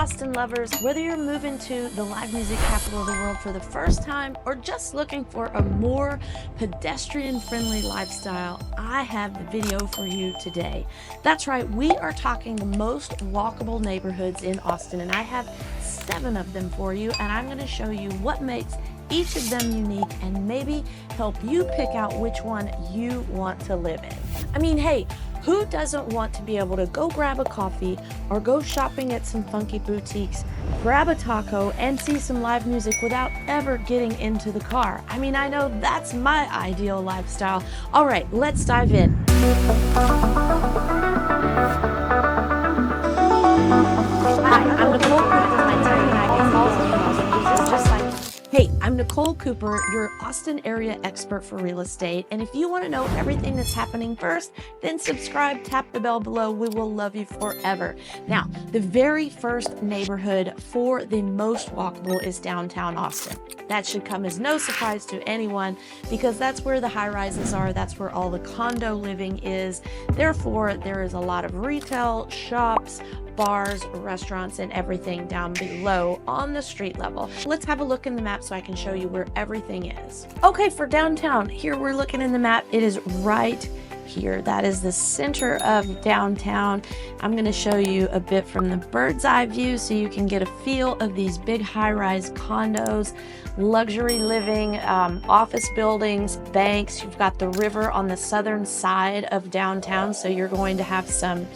Austin lovers, whether you're moving to the live music capital of the world for the first time or just looking for a more pedestrian-friendly lifestyle, I have the video for you today. That's right, we are talking the most walkable neighborhoods in Austin, and I have 7 of them for you, and I'm going to show you what makes each of them unique and maybe help you pick out which one you want to live in. I mean, hey, who doesn't want to be able to go grab a coffee or go shopping at some funky boutiques, grab a taco, and see some live music without ever getting into the car? I mean, I know that's my ideal lifestyle. All right, let's dive in. Hi, I'm Nicole Cooper. Hey, I'm Nicole Cooper, your Austin area expert for real estate. And if you want to know everything that's happening first, then subscribe, tap the bell below. We will love you forever. Now, the very first neighborhood for the most walkable is downtown Austin. That should come as no surprise to anyone because that's where the high rises are. That's where all the condo living is. Therefore, there is a lot of retail, shops, bars, restaurants, and everything down below on the street level. Let's have a look in the map so I can show you where everything is. Okay, for downtown, here we're looking in the map. It is right here. That is the center of downtown. I'm going to show you a bit from the bird's eye view so you can get a feel of these big high-rise condos, luxury living, office buildings, banks. You've got the river on the southern side of downtown, so you're going to have some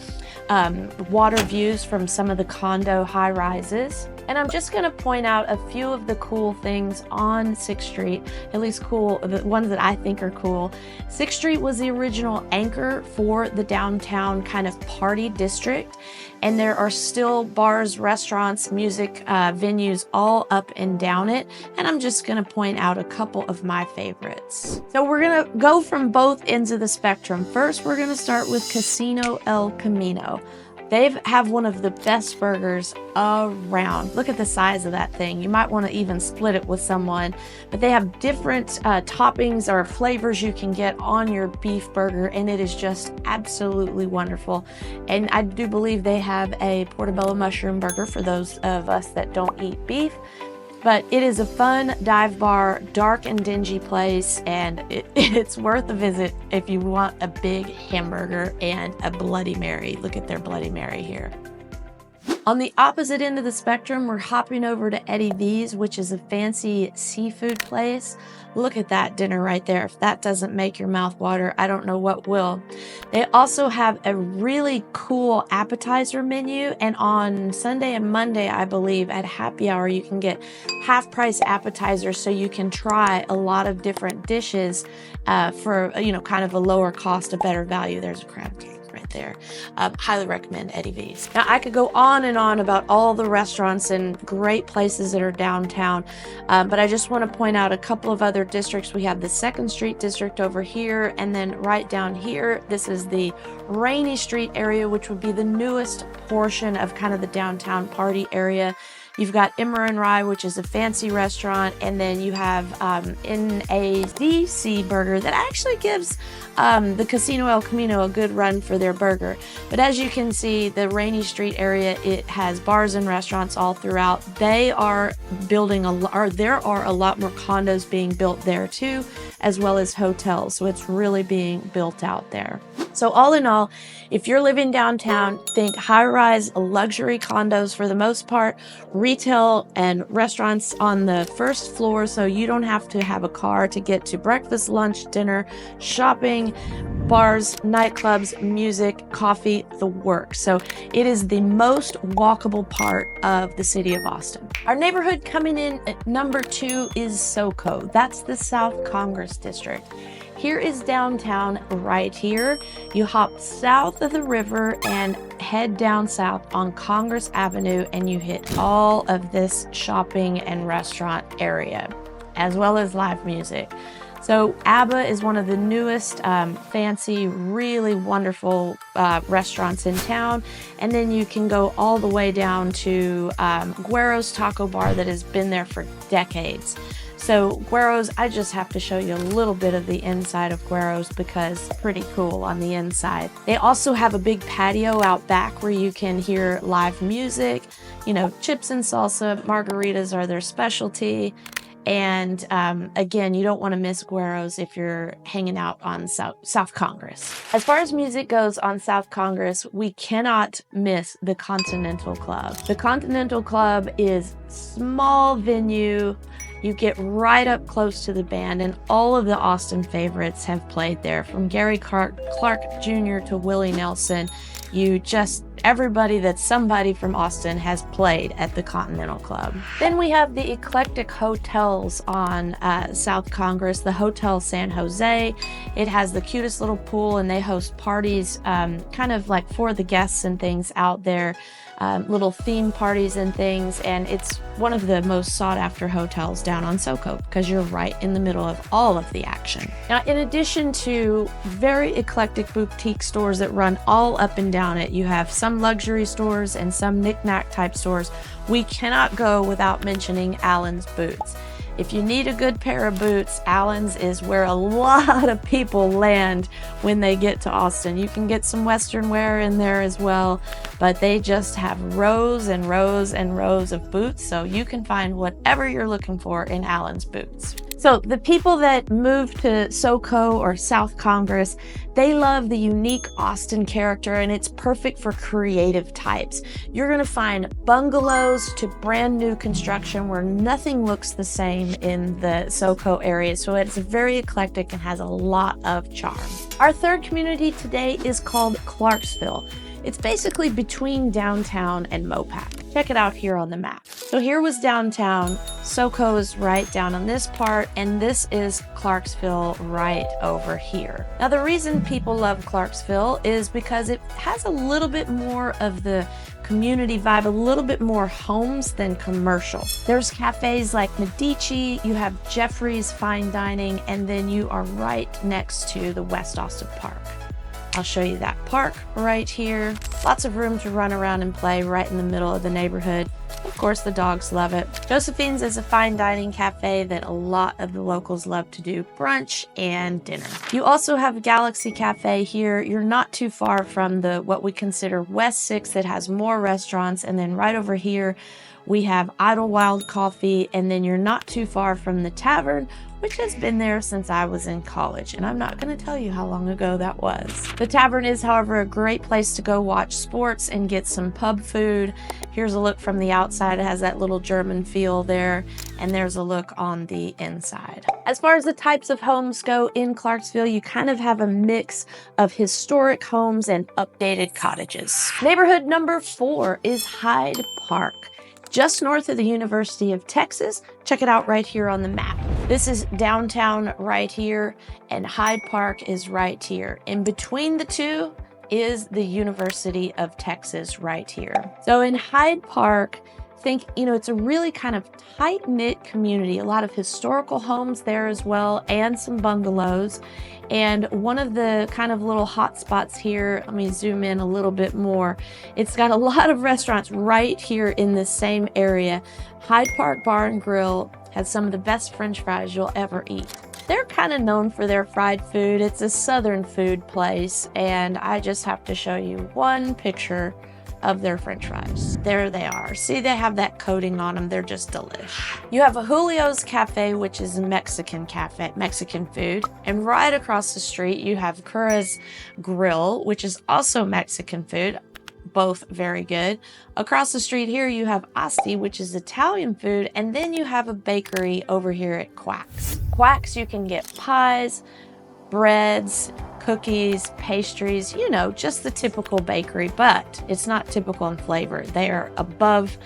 water views from some of the condo high rises. And I'm just going to point out a few of the cool things on 6th Street, at least cool, the ones that I think are cool. 6th Street was the original anchor for the downtown kind of party district. And there are still bars, restaurants, music venues all up and down it. And I'm just going to point out a couple of my favorites. So we're going to go from both ends of the spectrum. First, we're going to start with Casino El Camino. They have one of the best burgers around. Look at the size of that thing. You might want to even split it with someone, but they have different toppings or flavors you can get on your beef burger, and it is just absolutely wonderful. And I do believe they have a portobello mushroom burger for those of us that don't eat beef. But it is a fun dive bar, dark and dingy place, and it's worth a visit if you want a big hamburger and a Bloody Mary. Look at their Bloody Mary here. On the opposite end of the spectrum, we're hopping over to Eddie V's, which is a fancy seafood place. Look at that dinner right there. If that doesn't make your mouth water, I don't know what will. They also have a really cool appetizer menu, and on Sunday and Monday, I believe, at happy hour, you can get half-price appetizers, so you can try a lot of different dishes for, kind of a lower cost, a better value. There's a crab cake right there. Highly recommend Eddie V's. Now, I could go on and on about all the restaurants and great places that are downtown, but I just want to point out a couple of other districts. We have the 2nd Street district over here, and then right down here, this is the Rainey Street area, which would be the newest portion of kind of the downtown party area. You've got Emmer and Rye, which is a fancy restaurant, and then you have NADC Burger that actually gives the Casino El Camino a good run for their burger. But as you can see, the Rainey Street area, it has bars and restaurants all throughout. They are building there are a lot more condos being built there too, as well as hotels. So it's really being built out there. So all in all, if you're living downtown, think high-rise luxury condos for the most part, retail and restaurants on the first floor so you don't have to have a car to get to breakfast, lunch, dinner, shopping, bars, nightclubs, music, coffee, the works. So it is the most walkable part of the city of Austin. Our neighborhood coming in at number 2 is SoCo. That's the South Congress District. Here is downtown right here. You hop south of the river and head down south on Congress Avenue, and you hit all of this shopping and restaurant area, as well as live music. So ABBA is one of the newest fancy, really wonderful restaurants in town. And then you can go all the way down to Guero's Taco Bar that has been there for decades. So Guero's, I just have to show you a little bit of the inside of Guero's because it's pretty cool on the inside. They also have a big patio out back where you can hear live music. You know, chips and salsa, margaritas are their specialty. And again, you don't want to miss Guero's if you're hanging out on South Congress. As far as music goes on South Congress, we cannot miss the Continental Club. The Continental Club is small venue. You get right up close to the band, and all of the Austin favorites have played there, from Gary Clark Jr. to Willie Nelson. Everybody that's somebody from Austin has played at the Continental Club. Then we have the eclectic hotels on South Congress, the Hotel San Jose. It has the cutest little pool, and they host parties kind of like for the guests and things out there. Little theme parties and things, and it's one of the most sought after hotels down on SoCo because you're right in the middle of all of the action. Now, in addition to very eclectic boutique stores that run all up and down it, you have some luxury stores and some knick-knack type stores. We cannot go without mentioning Allen's Boots. If you need a good pair of boots, Allen's is where a lot of people land when they get to Austin. You can get some Western wear in there as well, but they just have rows and rows and rows of boots, so you can find whatever you're looking for in Allen's Boots. So the people that move to SoCo or South Congress, they love the unique Austin character, and it's perfect for creative types. You're gonna find bungalows to brand new construction where nothing looks the same in the SoCo area. So it's very eclectic and has a lot of charm. Our third community today is called Clarksville. It's basically between downtown and Mopac. Check it out here on the map. So here was downtown, SoCo is right down on this part, and this is Clarksville right over here. Now the reason people love Clarksville is because it has a little bit more of the community vibe, a little bit more homes than commercial. There's cafes like Medici, you have Jeffrey's Fine Dining, and then you are right next to the West Austin Park. I'll show you that park right here. Lots of room to run around and play right in the middle of the neighborhood. Of course, the dogs love it. Josephine's is a fine dining cafe that a lot of the locals love to do brunch and dinner. You also have Galaxy Cafe here. You're not too far from what we consider West 6 that has more restaurants. And then right over here, we have Idlewild Coffee. And then you're not too far from the Tavern, which has been there since I was in college, and I'm not going to tell you how long ago that was. The Tavern is, however, a great place to go watch sports and get some pub food. Here's a look from the outside. It has that little German feel there, and there's a look on the inside. As far as the types of homes go in Clarksville, you kind of have a mix of historic homes and updated cottages. Neighborhood number 4 is Hyde Park, just north of the University of Texas. Check it out right here on the map. This is downtown right here, and Hyde Park is right here. In between the two is the University of Texas right here. So in Hyde Park, it's a really kind of tight-knit community, a lot of historical homes there as well, and some bungalows. And one of the kind of little hot spots here, let me zoom in a little bit more. It's got a lot of restaurants right here in this same area. Hyde Park Bar Grill has some of the best French fries you'll ever eat. They're kind of known for their fried food. It's a Southern food place, and I just have to show you one picture of their French fries. There they are. See, they have that coating on them. They're just delish. You have a Julio's Cafe, which is a Mexican cafe, Mexican food. And right across the street, you have Cura's Grill, which is also Mexican food. Both very good. Across the street here, you have Asti, which is Italian food. And then you have a bakery over here at Quack's. Quack's, you can get pies, breads, cookies, pastries, just the typical bakery, but it's not typical in flavor. They are above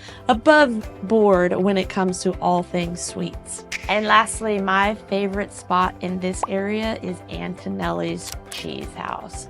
board when it comes to all things sweets. And lastly, my favorite spot in this area is Antonelli's Cheese House.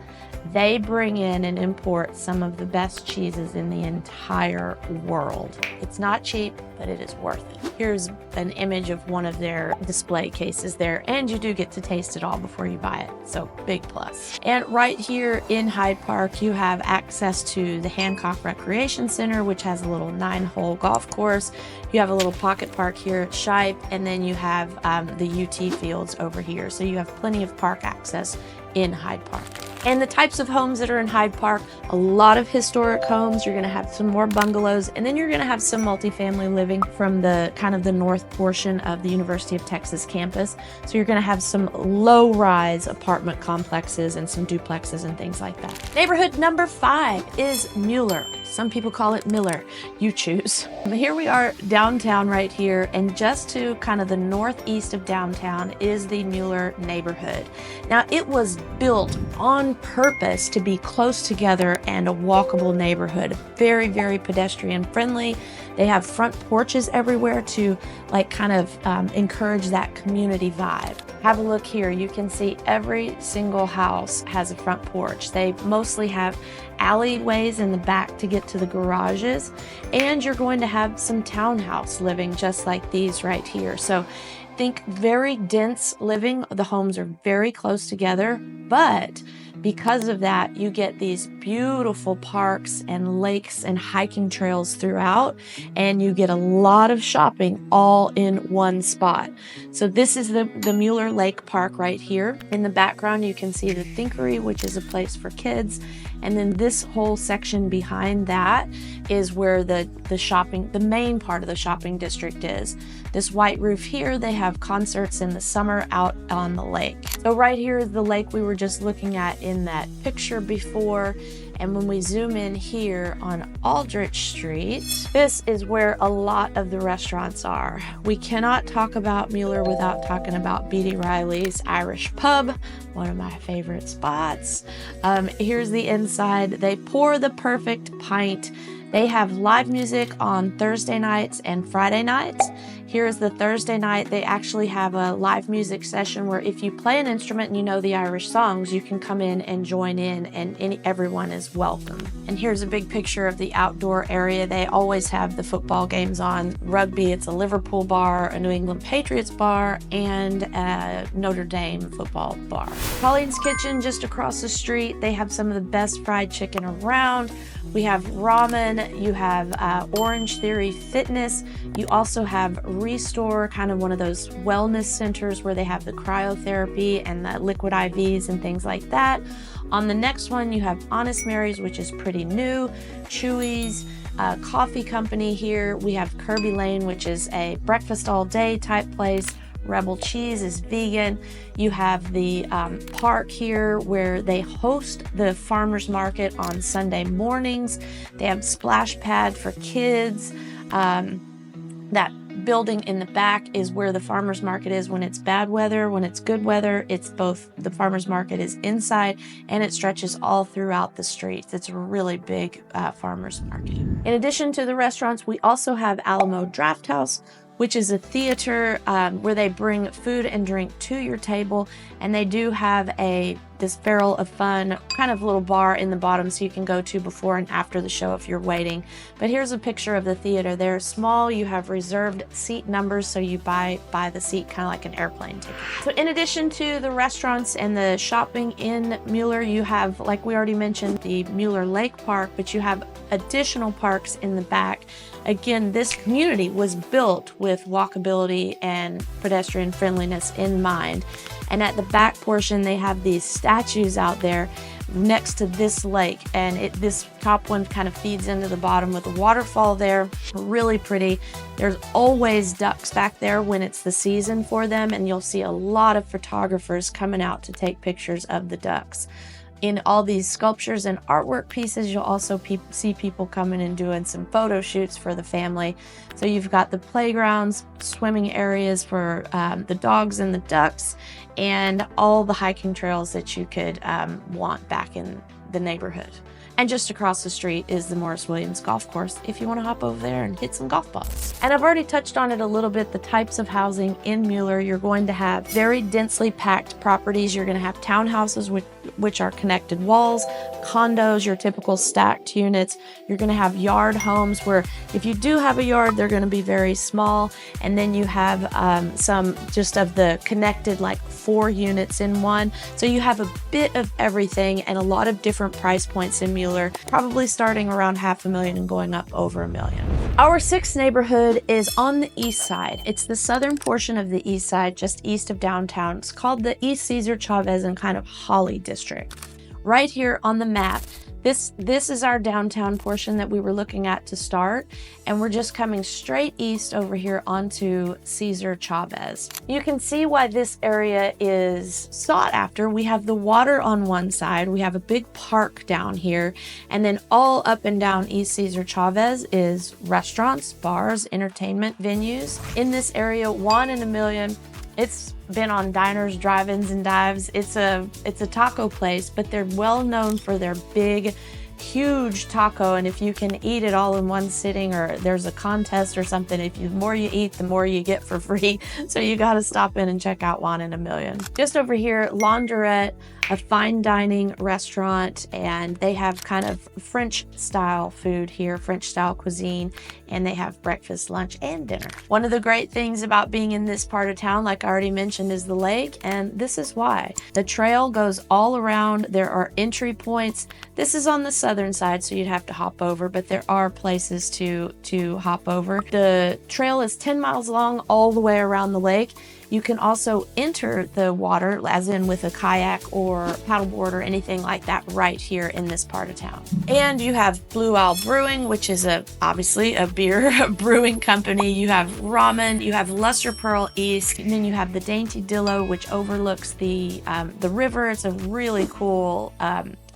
They bring in and import some of the best cheeses in the entire world. It's not cheap, but it is worth it. Here's an image of one of their display cases there, and you do get to taste it all before you buy it, so big plus. And right here in Hyde Park, you have access to the Hancock Recreation Center, which has a little 9-hole golf course. You have a little pocket park here at Shipe, and then you have the UT fields over here. So you have plenty of park access in Hyde Park. And the types of homes that are in Hyde Park, a lot of historic homes. You're going to have some more bungalows, and then you're going to have some multifamily living from the kind of the north portion of the University of Texas campus. So you're going to have some low-rise apartment complexes and some duplexes and things like that. Neighborhood number 5 is Mueller. Some people call it Miller. You choose. Here we are downtown right here, and just to kind of the northeast of downtown is the Mueller neighborhood. Now, it was built on purpose to be close together and a walkable neighborhood. Very, very pedestrian friendly. They have front porches everywhere to like kind of encourage that community vibe. Have a look here. You can see every single house has a front porch. They mostly have alleyways in the back to get to the garages, and you're going to have some townhouse living just like these right here. So think very dense living. The homes are very close together, but because of that, you get these beautiful parks and lakes and hiking trails throughout, and you get a lot of shopping all in one spot. So this is the Mueller Lake Park right here. In the background, you can see the Thinkery, which is a place for kids. And then this whole section behind that is where the main part of the shopping district is. This white roof here, they have concerts in the summer out on the lake. So right here is the lake we were just looking at in that picture before. And when we zoom in here on Aldrich Street, this is where a lot of the restaurants are. We cannot talk about Mueller without talking about B.D. Riley's Irish Pub, one of my favorite spots. Here's the inside. They pour the perfect pint. They have live music on Thursday nights and Friday nights. Here's the Thursday night. They actually have a live music session where if you play an instrument and you know the Irish songs, you can come in and join in, and everyone is welcome. And here's a big picture of the outdoor area. They always have the football games on. Rugby, it's a Liverpool bar, a New England Patriots bar, and a Notre Dame football bar. Colleen's Kitchen just across the street. They have some of the best fried chicken around. We have ramen, you have Orange Theory Fitness, you also have Restore, kind of one of those wellness centers where they have the cryotherapy and the liquid IVs and things like that. On the next one, you have Honest Mary's, which is pretty new, Chewy's, coffee company here. We have Kirby Lane, which is a breakfast all day type place. Rebel Cheese is vegan. You have the park here where they host the farmers market on Sunday mornings. They have splash pad for kids. That building in the back is where the farmers market is when it's bad weather. When it's good weather, it's both the farmers market is inside and it stretches all throughout the streets. It's a really big farmers market. In addition to the restaurants, we also have Alamo Draft House, which is a theater where they bring food and drink to your table, and they do have this Barrel of Fun kind of little bar in the bottom so you can go to before and after the show if you're waiting. But here's a picture of the theater. They're small, you have reserved seat numbers, so you buy the seat kind of like an airplane ticket. So in addition to the restaurants and the shopping in Mueller, you have, like we already mentioned, the Mueller Lake Park, but you have additional parks in the back. Again, this community was built with walkability and pedestrian friendliness in mind. And at the back portion, they have these statues out there next to this lake. And this top one kind of feeds into the bottom with a waterfall there. Really pretty. There's always ducks back there when it's the season for them. And you'll see a lot of photographers coming out to take pictures of the ducks. In all these sculptures and artwork pieces, you'll also see people coming and doing some photo shoots for the family. So you've got the playgrounds, swimming areas for the dogs and the ducks, and all the hiking trails that you could want back in the neighborhood. And just across the street is the Morris Williams Golf Course if you want to hop over there and hit some golf balls. And I've already touched on it a little bit, the types of housing in Mueller. You're going to have very densely packed properties. You're going to have townhouses which are connected walls, condos, your typical stacked units. You're going to have yard homes where if you do have a yard, they're going to be very small. And then you have some just of the connected, like 4 units in one. So you have a bit of everything and a lot of different price points in Mueller, probably starting around $500,000 and going up over $1 million. Our 6th neighborhood is on the east side. It's the southern portion of the east side, just east of downtown. It's called the East Cesar Chavez and kind of Holly district. Right here on the map, this is our downtown portion that we were looking at to start, and we're just coming straight east over here onto Cesar Chavez. You can see why this area is sought after. We have the water on one side, we have a big park down here, and then all up and down East Cesar Chavez is restaurants, bars, entertainment venues. In this area, 1 in a million. It's been on diners, drive-ins, and dives. It's a taco place, but they're well known for their big, huge taco. And if you can eat it all in one sitting, or there's a contest or something, the more you eat, the more you get for free. So you got to stop in and check out 1 in a million. Just over here, Laundrette, a fine dining restaurant, and they have kind of French style food here, French style cuisine, and they have breakfast, lunch, and dinner. One of the great things about being in this part of town, like I already mentioned, is the lake, and this is why. The trail goes all around. There are entry points. This is on the southern side, so you'd have to hop over, but there are places to hop over. The trail is 10 miles long all the way around the lake. You can also enter the water, as in with a kayak or paddleboard or anything like that, right here in this part of town. And you have Blue Owl Brewing, which is obviously a beer brewing company. You have ramen, you have Luster Pearl East, and then you have the Dainty Dillo, which overlooks the river. It's a really cool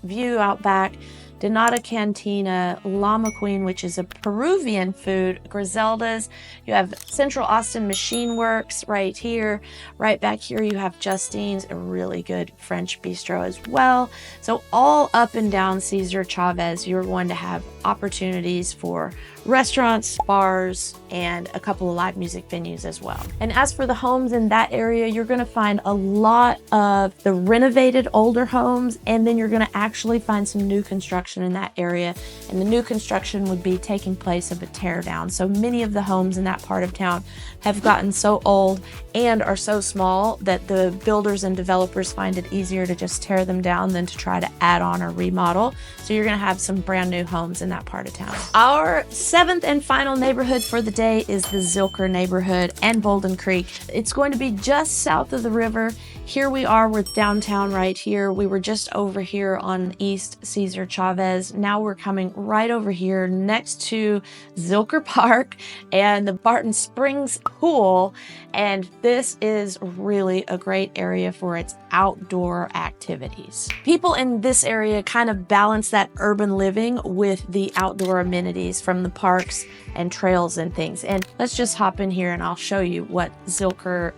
view out back. Donata Cantina, Llama Queen, which is a Peruvian food, Griselda's. You have Central Austin Machine Works right here. Right back here you have Justine's, a really good French bistro as well. So all up and down Cesar Chavez, you're going to have opportunities for restaurants, bars, and a couple of live music venues as well. And as for the homes in that area, you're going to find a lot of the renovated older homes, and then you're going to actually find some new construction in that area. And the new construction would be taking place of a tear down. So many of the homes in that part of town have gotten so old and are so small that the builders and developers find it easier to just tear them down than to try to add on or remodel. So you're going to have some brand new homes in that part of town. Our 7th and final neighborhood for the day is the Zilker neighborhood and Bolden Creek. It's going to be just south of the river. Here we are with downtown right here. We were just over here on East Cesar Chavez. Now we're coming right over here next to Zilker Park and the Barton Springs Pool. And this is really a great area for its outdoor activities. People in this area kind of balance that urban living with the outdoor amenities from the parks and trails and things. And let's just hop in here and I'll show you what Zilker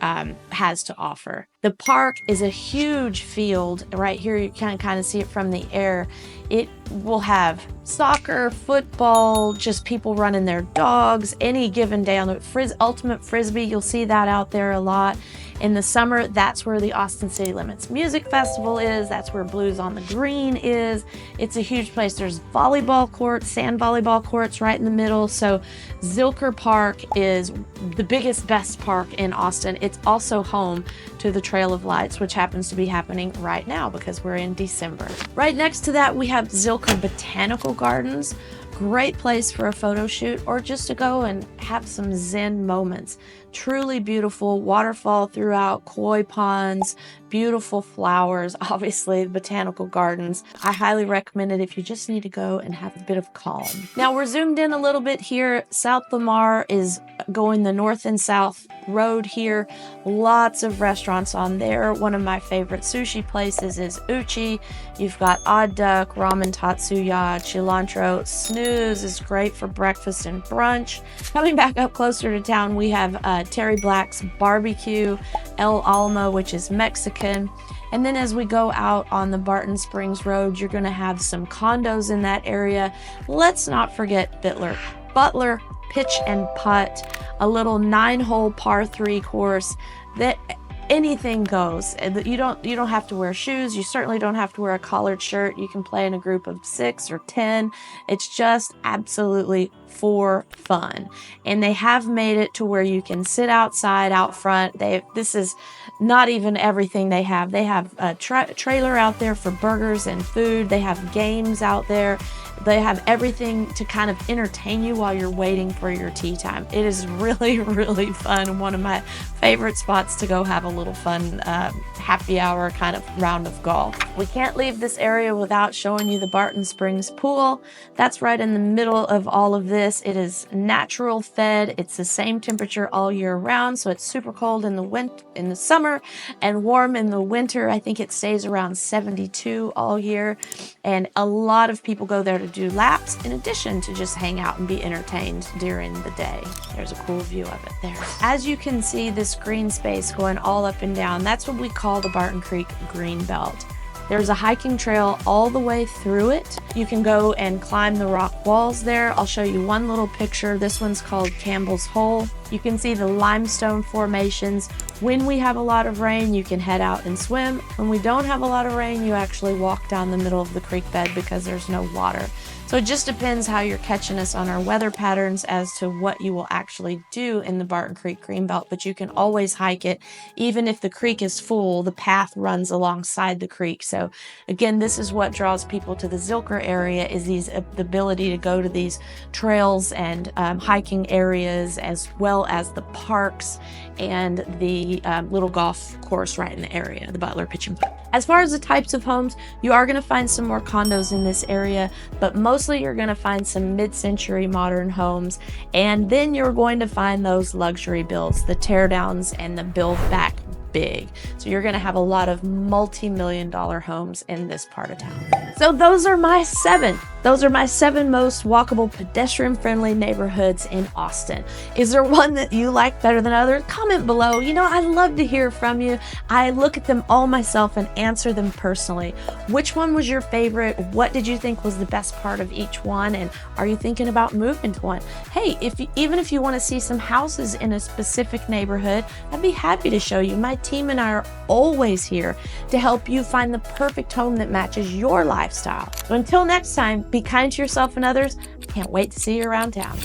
has to offer. The park is a huge field. Right here, you can kind of see it from the air. It will have soccer, football, just people running their dogs, any given day on the ultimate frisbee. You'll see that out there a lot. In the summer, that's where the Austin City Limits Music Festival is. That's where Blues on the Green is. It's a huge place. There's volleyball courts, sand volleyball courts right in the middle. So Zilker Park is the biggest, best park in Austin. It's also home to the Trail of Lights, which happens to be happening right now because we're in December. Right next to that, we have Zilker Botanical Gardens. Great place for a photo shoot or just to go and have some zen moments. Truly beautiful waterfall throughout, koi ponds, beautiful flowers, obviously botanical gardens. I highly recommend it if you just need to go and have a bit of calm. Now we're zoomed in a little bit here. South Lamar is going the north and south road here. Lots of restaurants on there. One of my favorite sushi places is Uchi. You've got Odd Duck, Ramen Tatsuya, Cilantro, Snoop, snooze. It's great for breakfast and brunch. Coming back up closer to town, we have Terry Black's Barbecue, El Alma, which is Mexican. And then as we go out on the Barton Springs Road, you're gonna have some condos in that area. Let's not forget Butler Pitch and Putt, a little 9-hole par 3 course that anything goes. You don't have to wear shoes. You certainly don't have to wear a collared shirt. You can play in a group of 6 or 10. It's just absolutely for fun. And they have made it to where you can sit outside, out front. This is not even everything they have. They have a trailer out there for burgers and food. They have games out there. They have everything to kind of entertain you while you're waiting for your tee time. It is really, really fun. One of my favorite spots to go have a little fun happy hour kind of round of golf. We can't leave this area without showing you the Barton Springs pool. That's right in the middle of all of this. It is natural fed. It's the same temperature all year round, so it's super cold in the summer and warm in the winter. I think it stays around 72 all year, and a lot of people go there to do laps in addition to just hang out and be entertained during the day. There's a cool view of it there. As you can see, this green space going all up and down, that's what we call the Barton Creek Green Belt. There's a hiking trail all the way through it. You can go and climb the rock walls there. I'll show you one little picture. This one's called Campbell's Hole. You can see the limestone formations. When we have a lot of rain, you can head out and swim. When we don't have a lot of rain, you actually walk down the middle of the creek bed because there's no water. So it just depends how you're catching us on our weather patterns as to what you will actually do in the Barton Creek Greenbelt, but you can always hike it. Even if the creek is full, the path runs alongside the creek. So again, this is what draws people to the Zilker area, is the ability to go to these trails and hiking areas, as well as the parks and the little golf course right in the area, the Butler Pitch and Putt. As far as the types of homes, you are going to find some more condos in this area, but mostly you're going to find some mid-century modern homes, and then you're going to find those luxury builds, the teardowns and the build back big. So you're going to have a lot of multi-million-dollar homes in this part of town. So those are my 7 most walkable, pedestrian-friendly neighborhoods in Austin. Is there one that you like better than others? Comment below. You know, I'd love to hear from you. I look at them all myself and answer them personally. Which one was your favorite? What did you think was the best part of each one? And are you thinking about moving to one? Hey, even if you want to see some houses in a specific neighborhood, I'd be happy to show you. My team and I are always here to help you find the perfect home that matches your lifestyle. So until next time, be kind to yourself and others. I can't wait to see you around town.